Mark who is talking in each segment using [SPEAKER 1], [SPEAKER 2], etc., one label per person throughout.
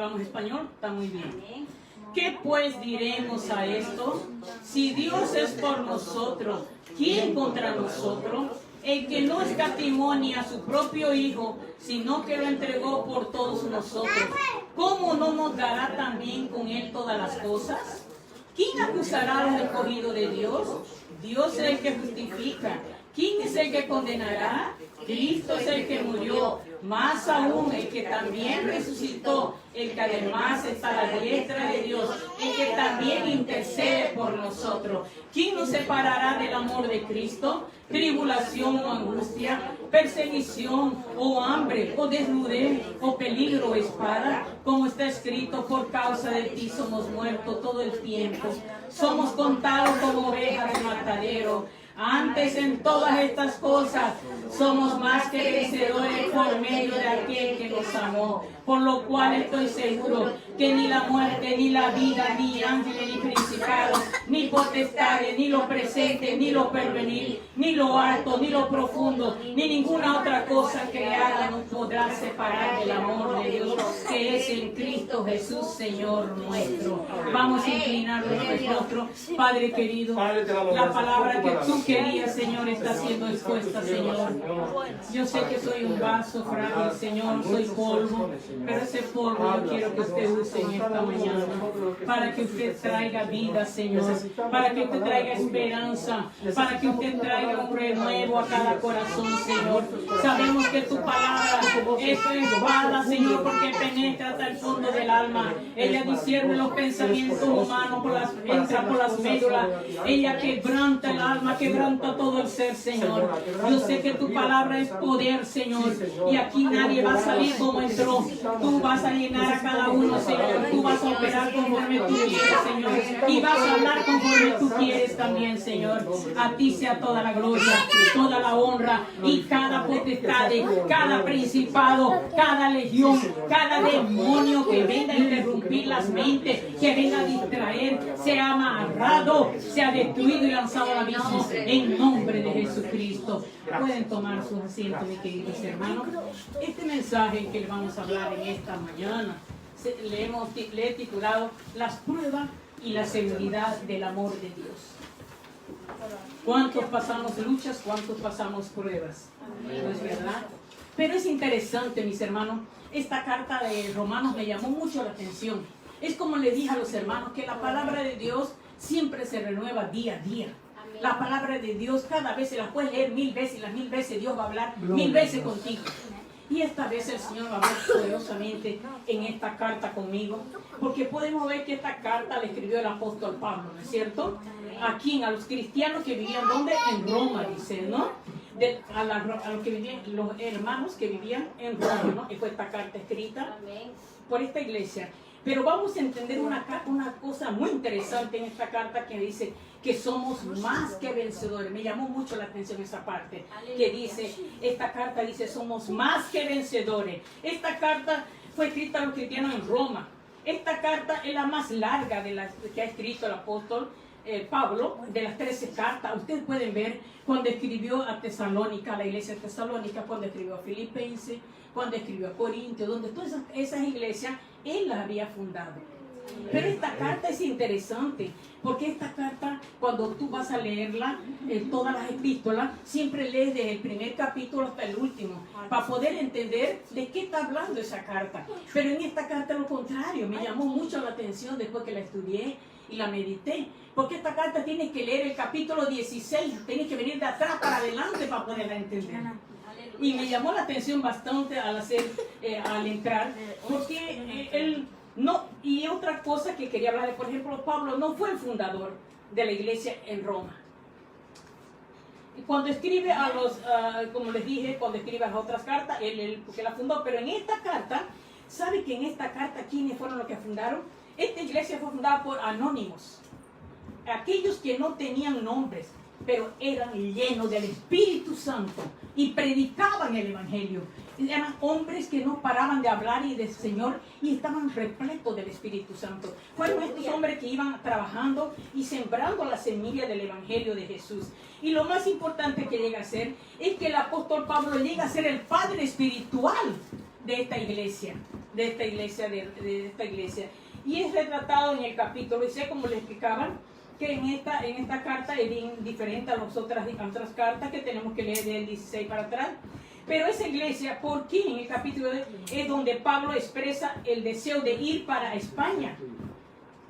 [SPEAKER 1] Hablamos español, está muy bien. ¿Qué pues diremos a esto? Si Dios es por nosotros, ¿quién contra nosotros? El que no escatimó ni a su propio Hijo, sino que lo entregó por todos nosotros, ¿cómo no nos dará también con Él todas las cosas? ¿Quién acusará a los escogidos de Dios? Dios es el que justifica. ¿Quién es el que condenará? Cristo es el que murió, más aún el que también resucitó, el que además está a la diestra de Dios, el que también intercede por nosotros. ¿Quién nos separará del amor de Cristo? Tribulación o angustia, persecución o hambre, o desnudez, o peligro o espada, como está escrito, por causa de ti somos muertos todo el tiempo. Somos contados como ovejas de matadero. Antes en todas estas cosas somos más que vencedores por medio de aquel que nos amó. Por lo cual estoy seguro que ni la muerte, ni la vida, ni ángeles, ni principados, ni potestades, ni lo presente, ni lo porvenir, ni lo alto, ni lo profundo, ni ninguna otra cosa creada nos podrá separar del amor de Dios que es en Cristo Jesús, Señor nuestro. Vamos a inclinar nuestro rostro. Padre querido, la palabra que tú querías, Señor, está siendo expuesta, Señor. Yo sé que soy un vaso frágil, Señor, soy polvo, pero ese polvo yo quiero que usted use en esta mañana, para que usted traiga vida, Señor, para que usted traiga esperanza, para que usted traiga un renuevo a cada corazón, Señor. Sabemos que tu palabra es espada, Señor, porque penetra hasta el fondo del alma. Ella discierne los pensamientos humanos, entra por las médulas. Ella quebranta el alma, quebranta todo el ser, Señor. Yo sé que tu palabra es poder, Señor, y aquí nadie va a salir como entró. Tú vas a llenar a cada uno, Señor. Tú vas a operar conforme tú quieres, Señor, y vas a hablar conforme tú quieres también, Señor. A ti sea toda la gloria, toda la honra, y cada potestad, cada principado, cada legión, cada demonio que venga a interrumpir las mentes, que venga a distraer, sea amarrado, sea destruido y lanzado al abismo en nombre de Jesucristo. Pueden tomar sus asientos, mis queridos hermanos. Este mensaje que le vamos a hablar en esta mañana le he titulado Las pruebas y la seguridad del amor de Dios. ¿Cuántos pasamos luchas? ¿Cuántos pasamos pruebas? ¿No es verdad? Pero es interesante, mis hermanos, esta carta de Romanos me llamó mucho la atención. Es como le dije a los hermanos, que la palabra de Dios siempre se renueva día a día. La palabra de Dios cada vez se la puedes leer 1000 veces, y las 1000 veces Dios va a hablar 1000 veces contigo. Y esta vez el Señor va a hablar poderosamente en esta carta conmigo, porque podemos ver que esta carta la escribió el apóstol Pablo, ¿no es cierto? Aquí a los cristianos que vivían, ¿dónde? En Roma, dice, ¿no? A los que vivían, los hermanos que vivían en Roma, ¿no? Y fue esta carta escrita por esta iglesia. Pero vamos a entender una cosa muy interesante en esta carta, que dice que somos más que vencedores. Me llamó mucho la atención esa parte, que dice, esta carta dice, somos más que vencedores. Esta carta fue escrita a los cristianos en Roma. Esta carta es la más larga de las que ha escrito el apóstol Pablo, de las 13 cartas. Ustedes pueden ver cuando escribió a Tesalónica, a la iglesia de Tesalónica, cuando escribió a Filipenses, cuando escribió a Corintios, donde todas esas iglesias él las había fundado. Pero esta carta es interesante, porque esta carta, cuando tú vas a leerla, todas las epístolas, siempre lees desde el primer capítulo hasta el último, para poder entender de qué está hablando esa carta. Pero en esta carta lo contrario, me llamó mucho la atención después que la estudié y la medité, porque esta carta tienes que leer el capítulo 16, tienes que venir de atrás para adelante para poderla entender. Y me llamó la atención bastante al entrar, porque él no, y otra cosa que quería hablar, por ejemplo, Pablo no fue el fundador de la iglesia en Roma. Y cuando escribe a los, como les dije, cuando escribe a las otras cartas, él porque la fundó, pero en esta carta, ¿sabe que en esta carta quiénes fueron los que fundaron? Esta iglesia fue fundada por anónimos, aquellos que no tenían nombres, pero eran llenos del Espíritu Santo y predicaban el Evangelio. Eran hombres que no paraban de hablar y del Señor, y estaban repletos del Espíritu Santo. Fueron estos hombres que iban trabajando y sembrando la semilla del Evangelio de Jesús. Y lo más importante que llega a ser es que el apóstol Pablo llega a ser el padre espiritual de esta iglesia. de esta iglesia. Y es retratado en el capítulo 16, como les explicaban, que en esta carta es bien diferente a las otras cartas que tenemos que leer del 16 para atrás. Pero esa iglesia, ¿por qué? En el capítulo es donde Pablo expresa el deseo de ir para España.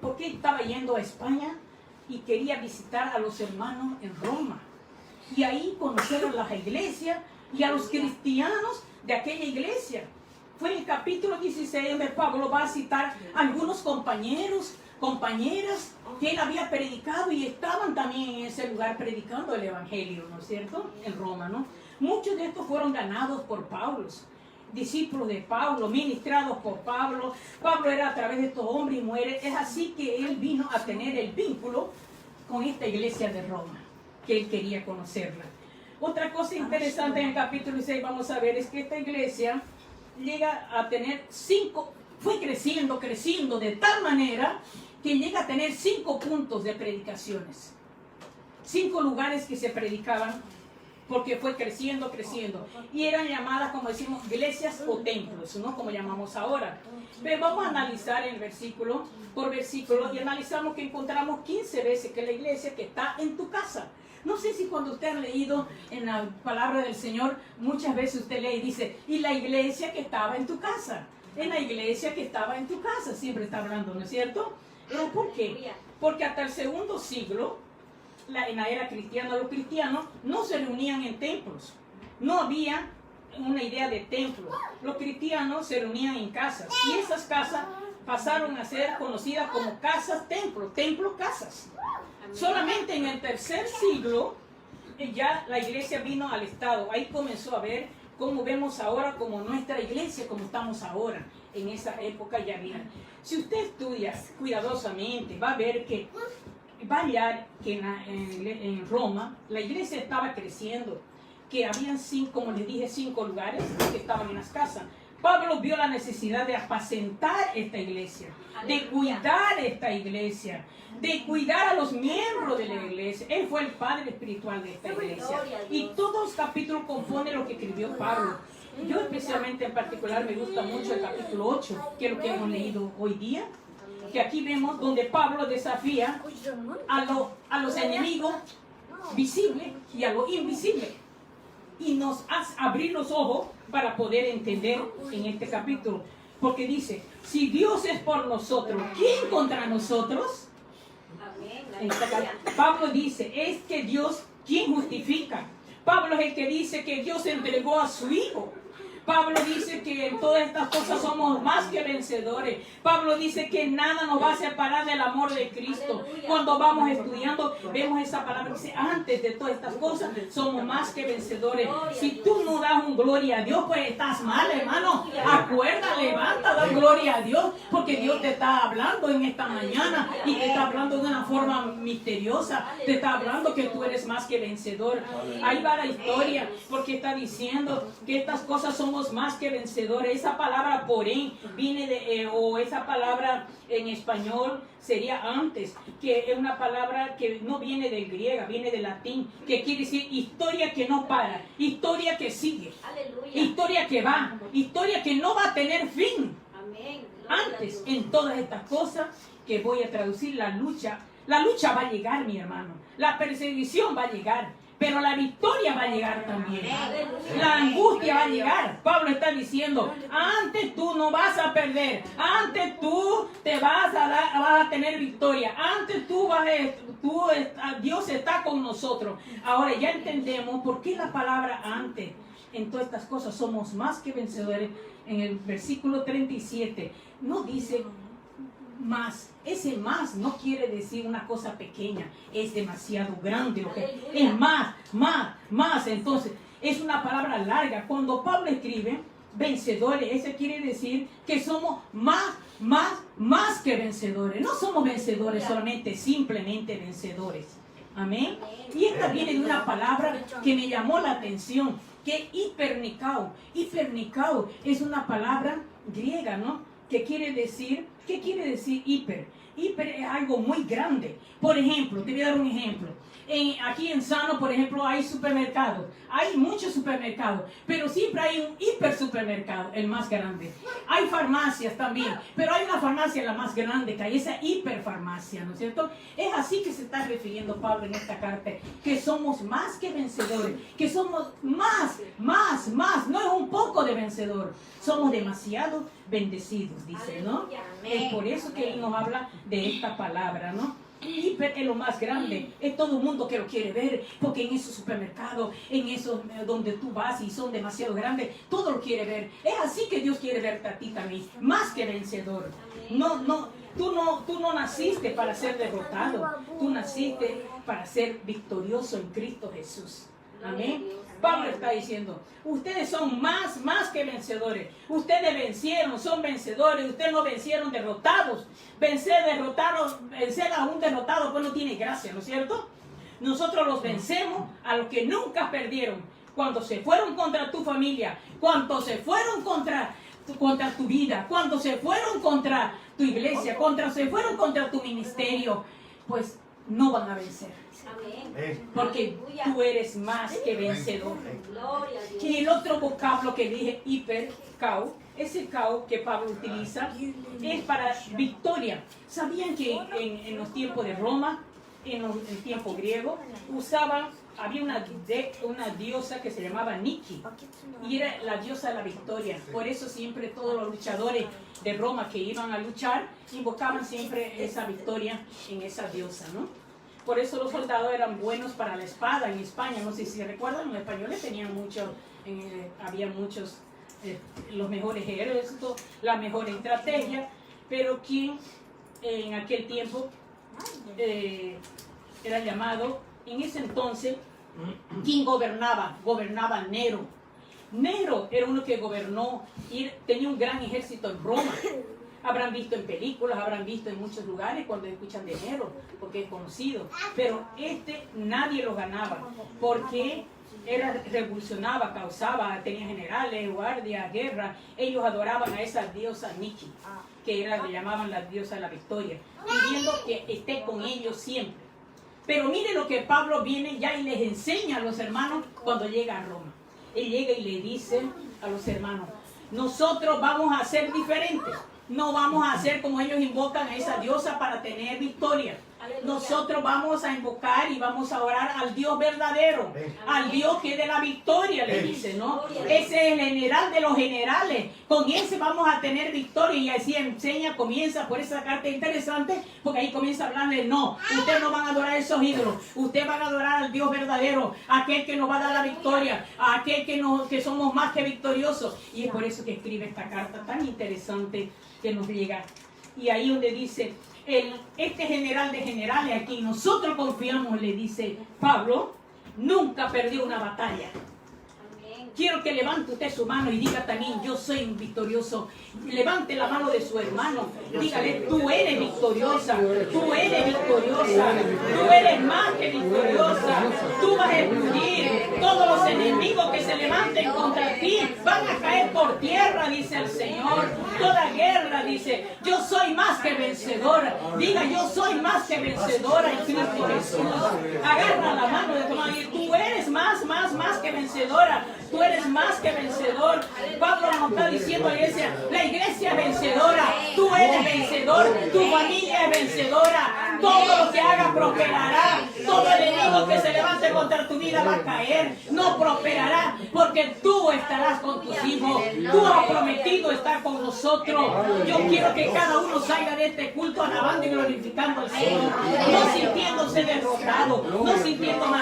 [SPEAKER 1] Porque estaba yendo a España y quería visitar a los hermanos en Roma. Y ahí conocieron las iglesias y a los cristianos de aquella iglesia. Fue en el capítulo 16 donde Pablo va a citar a algunos compañeros, compañeras que él había predicado y estaban también en ese lugar predicando el evangelio, ¿no es cierto? En Roma, ¿no? Muchos de estos fueron ganados por Pablo, discípulos de Pablo, ministrados por Pablo. Pablo era a través de estos hombres y mujeres. Es así que él vino a tener el vínculo con esta iglesia de Roma, que él quería conocerla. Otra cosa interesante en el capítulo 6 vamos a ver es que esta iglesia llega a tener fue creciendo de tal manera que llega a tener 5 puntos de predicaciones. 5 lugares que se predicaban, porque fue creciendo. Y eran llamadas, como decimos, iglesias o templos, ¿no? Como llamamos ahora. Pero vamos a analizar el versículo por versículo y analizamos que encontramos 15 veces que la iglesia que está en tu casa. No sé si cuando usted ha leído en la palabra del Señor, muchas veces usted lee y dice, y la iglesia que estaba en tu casa. En la iglesia que estaba en tu casa, siempre está hablando, ¿no es cierto? ¿Pero por qué? Porque hasta el segundo siglo, en la era cristiana, los cristianos no se reunían en templos. No había una idea de templo. Los cristianos se reunían en casas. Y esas casas pasaron a ser conocidas como casas, templos, casas. Solamente en el tercer siglo ya la iglesia vino al estado. Ahí comenzó a ver como vemos ahora, como nuestra iglesia, como estamos ahora. En esa época ya vino. Si usted estudia cuidadosamente, va a ver que va a hallar que en Roma la iglesia estaba creciendo, que habían 5, como les dije, 5 lugares que estaban en las casas. Pablo vio la necesidad de apacentar esta iglesia, de cuidar esta iglesia, de cuidar a los miembros de la iglesia. Él fue el padre espiritual de esta iglesia. Y todos los capítulos componen lo que escribió Pablo. Yo especialmente en particular me gusta mucho el capítulo 8, que es lo que hemos leído hoy día, que aquí vemos donde Pablo desafía a los enemigos visibles y a lo invisible. Y nos hace abrir los ojos para poder entender en este capítulo. Porque dice, si Dios es por nosotros, ¿quién contra nosotros? Pablo dice, es que Dios, ¿quién justifica? Pablo es el que dice que Dios entregó a su Hijo. Pablo dice que en todas estas cosas somos más que vencedores. Pablo dice que nada nos va a separar del amor de Cristo. Aleluya. Cuando vamos estudiando, vemos esa palabra que dice, antes de todas estas cosas, somos más que vencedores. Si tú no das un gloria a Dios, pues estás mal, hermano. Acuerda, levanta, da gloria a Dios, porque Dios te está hablando en esta mañana y te está hablando de una forma misteriosa. Te está hablando que tú eres más que vencedor. Ahí va la historia, porque está diciendo que estas cosas somos más que vencedores. Esa palabra porén viene o esa palabra en español sería antes, que es una palabra que no viene del griego, viene del latín, que quiere decir historia que no para, historia que sigue. Aleluya. Historia que va, historia que no va a tener fin. Amén. Antes, en todas estas cosas que voy a traducir, la lucha va a llegar, mi hermano, la persecución va a llegar, pero la victoria va a llegar también. La angustia va a llegar. Pablo está diciendo, antes tú no vas a perder. Antes tú vas a tener victoria. Antes Dios está con nosotros. Ahora ya entendemos por qué la palabra antes. En todas estas cosas somos más que vencedores. En el versículo 37 no dice más. Ese más no quiere decir una cosa pequeña, es demasiado grande, lo que es más. Entonces, es una palabra larga. Cuando Pablo escribe vencedores, ese quiere decir que somos más que vencedores. No somos vencedores solamente, simplemente vencedores. Amén. Y esta viene de una palabra que me llamó la atención, que es hipernicao. Hipernicao es una palabra griega, ¿no? ¿Qué quiere decir hiper? Hiper es algo muy grande. Por ejemplo, te voy a dar un ejemplo. Aquí en Sano, por ejemplo, hay supermercados. Hay muchos supermercados, pero siempre hay un hiper supermercado, el más grande. Hay farmacias también, pero hay una farmacia la más grande que hay, esa hiperfarmacia, ¿no es cierto? Es así que se está refiriendo Pablo en esta carta, que somos más que vencedores, que somos más, no es un poco de vencedor, somos demasiado bendecidos, dice, ¿no? Es por eso que él nos habla de esta palabra, ¿no? Hiper es lo más grande, es todo el mundo que lo quiere ver, porque en esos supermercados, en esos donde tú vas y son demasiado grandes, todo lo quiere ver. Es así que Dios quiere verte a ti también, más que vencedor. Tú no naciste para ser derrotado, tú naciste para ser victorioso en Cristo Jesús. Amén. Pablo está diciendo, ustedes son más que vencedores. Ustedes vencieron, son vencedores. Ustedes no vencieron derrotados. Vencer a un derrotado pues no tiene gracia, ¿no es cierto? Nosotros los vencemos a los que nunca perdieron. Cuando se fueron contra tu familia, cuando se fueron contra tu vida, cuando se fueron contra tu iglesia, cuando se fueron contra tu ministerio, pues no van a vencer. Porque tú eres más que vencedor. Y el otro vocablo que dije, hipercao, ese cao que Pablo utiliza es para victoria. ¿Sabían que en los tiempos de Roma, en el tiempo griego, había una diosa que se llamaba Nike, y era la diosa de la victoria? Por eso siempre todos los luchadores de Roma que iban a luchar invocaban siempre esa victoria en esa diosa, ¿no? Por eso los soldados eran buenos para la espada en España. No sé si se recuerdan, los españoles tenían había muchos, los mejores ejércitos, la mejor estrategia, pero quien en aquel tiempo era llamado, en ese entonces, ¿quién gobernaba? Gobernaba Nero. Nero era uno que gobernó y tenía un gran ejército en Roma. Habrán visto en películas, habrán visto en muchos lugares cuando escuchan de Nero, porque es conocido. Pero nadie lo ganaba, porque revolucionaba, causaba, tenía generales, guardias, guerra. Ellos adoraban a esa diosa Nike, que le llamaban la diosa de la victoria, pidiendo que esté con ellos siempre. Pero mire lo que Pablo viene ya y les enseña a los hermanos cuando llega a Roma. Él llega y le dice a los hermanos, nosotros vamos a ser diferentes. No vamos a hacer como ellos invocan a esa diosa para tener victoria. Nosotros vamos a invocar y vamos a orar al Dios verdadero, al Dios que es de la victoria, le dice, ¿no? Ese es el general de los generales. Con ese vamos a tener victoria. Y así comienza por esa carta interesante, porque ahí comienza a hablarle, no, ustedes no van a adorar a esos ídolos, ustedes van a adorar al Dios verdadero, aquel que nos va a dar la victoria, aquel que somos más que victoriosos. Y es por eso que escribe esta carta tan interesante que nos llega. Y ahí donde dice, este general de generales aquí, nosotros confiamos, le dice Pablo, nunca perdió una batalla. Quiero que levante usted su mano y diga también, yo soy un victorioso. Levante la mano de su hermano, dígale, tú eres victoriosa, tú eres victoriosa, tú eres más que victoriosa. Tú vas a explodir, todos los enemigos que se levanten contra ti van a caer por tierra, dice el Señor. Toda guerra, dice, yo soy más que vencedora. Diga, yo soy más que vencedora en Cristo Jesús. Agarra la mano de tu hermano y tú eres más que vencedora. Tú eres más que vencedor. Pablo nos está diciendo a la iglesia, la iglesia es vencedora, tú eres vencedor, tu familia es vencedora, todo lo que hagas prosperará, todo enemigo que se levante contra tu vida va a caer, no prosperará, porque tú estarás con tus hijos, tú has prometido estar con nosotros. Yo quiero que cada uno salga de este culto alabando y glorificando al Señor, no sintiéndose derrotado, no sintiendo más.